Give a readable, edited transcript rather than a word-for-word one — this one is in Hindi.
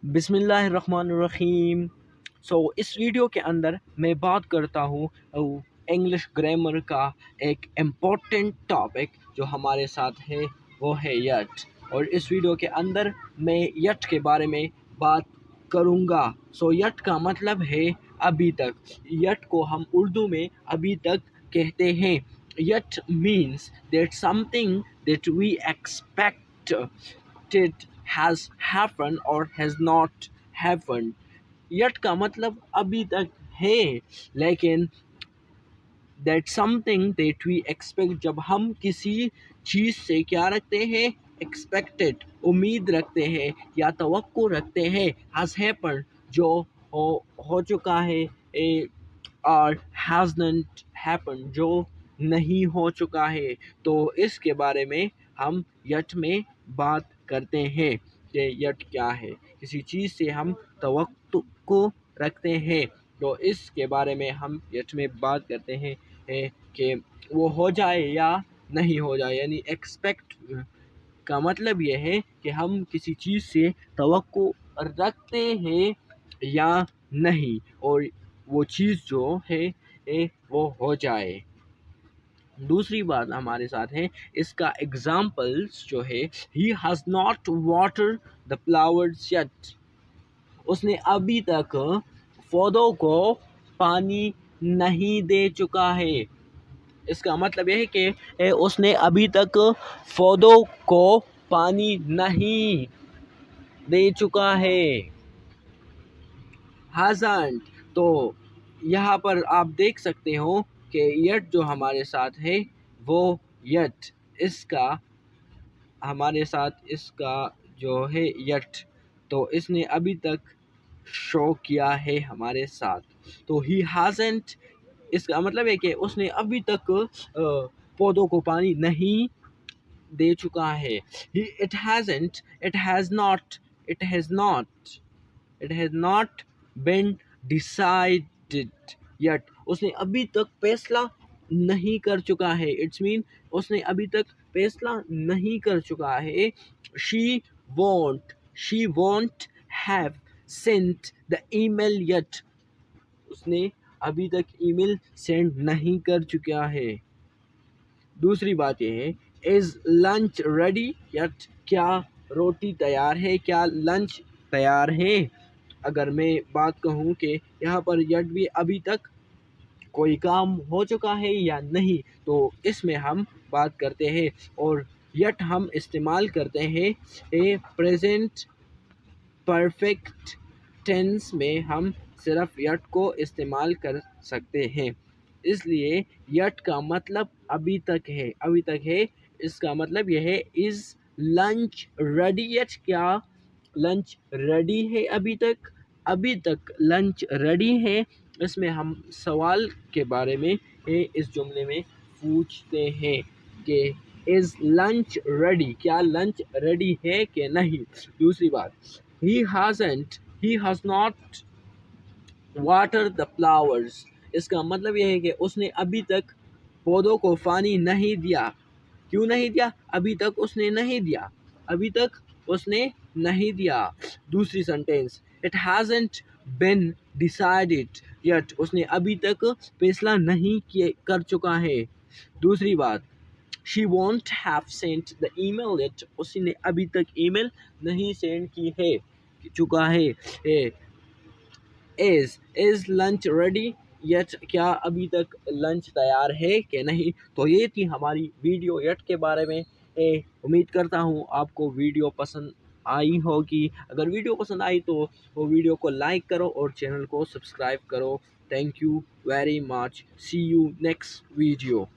बिस्मिल्लाहिर्रहमानिर्रहीम। इस वीडियो के अंदर मैं बात करता हूँ इंग्लिश ग्रामर का एक इम्पोर्टेंट टॉपिक जो हमारे साथ है, वो है यट। और इस वीडियो के अंदर मैं यट के बारे में बात करूँगा। यट का मतलब है अभी तक। यट को हम उर्दू में अभी तक कहते हैं। Yet means that something that we expect it has happened or has not happened। yet का मतलब अभी तक है, लेकिन that something that we expect, जब हम किसी चीज़ से क्या रखते हैं, expected, उम्मीद रखते हैं या तवक्को रखते हैं, has happened, जो हो चुका है, और has not happened, जो नहीं हो चुका है। तो इसके बारे में हम यट में बात करते हैं कि यट क्या है। किसी चीज़ से हम तवक्को रखते हैं, तो इसके बारे में हम यट में बात करते हैं कि वो हो जाए या नहीं हो जाए। यानी एक्सपेक्ट का मतलब ये है कि हम किसी चीज़ से तवक्को रखते हैं या नहीं, और वो चीज़ जो है वो हो जाए। दूसरी बात हमारे साथ है, इसका एग्जाम्पल्स जो है, he has not water the flowers yet. उसने अभी तक पौधों को पानी नहीं दे चुका है। इसका मतलब यह है कि उसने अभी तक पौधों को पानी नहीं दे चुका है। hasn't। तो यहाँ पर आप देख सकते हो कि यट जो हमारे साथ है, वो यट, इसका हमारे साथ इसका जो है यट, तो इसने अभी तक शो किया है हमारे साथ। तो ही hasn't, इसका मतलब है कि उसने अभी तक पौधों को पानी नहीं दे चुका है। it hasn't, it has not, it has not, it has not been decided yet। उसने अभी तक फैसला नहीं कर चुका है। इट्स मीन उसने अभी तक फैसला नहीं कर चुका है। she won't have sent the email yet। उसने अभी तक ईमेल सेंड नहीं कर चुका है। दूसरी बात यह है, इज लंच रेडी यट। क्या रोटी तैयार है, क्या लंच तैयार है। अगर मैं बात कहूँ कि यहाँ पर यट भी अभी तक कोई काम हो चुका है या नहीं, तो इसमें हम बात करते हैं। और यट हम इस्तेमाल करते हैं ए प्रेजेंट परफेक्ट टेंस में। हम सिर्फ यट को इस्तेमाल कर सकते हैं, इसलिए यट का मतलब अभी तक है, अभी तक है। इसका मतलब यह है, इज़ लंच रेडी यट। क्या लंच रेडी है अभी तक। अभी तक लंच रेडी है। इसमें हम सवाल के बारे में इस जुमले में पूछते हैं कि इज़ लंच रेडी, क्या लंच रेडी है कि नहीं। दूसरी बात, he has not water the flowers। इसका मतलब यह है कि उसने अभी तक पौधों को पानी नहीं दिया। क्यों नहीं दिया, अभी तक उसने नहीं दिया, अभी तक उसने नहीं दिया। दूसरी sentence, it hasn't been decided yet। उसने अभी तक फैसला नहीं कर चुका है। दूसरी बात, she won't have sent the email yet। उसने अभी तक ईमेल नहीं सेंड की है, चुका है। Is lunch ready yet. क्या अभी तक लंच तैयार है कि नहीं। तो ये थी हमारी वीडियो यट के बारे में। उम्मीद करता हूँ आपको वीडियो पसंद आई होगी। अगर वीडियो पसंद आई तो वो वीडियो को लाइक करो और चैनल को सब्सक्राइब करो। Thank you very much. See you next video.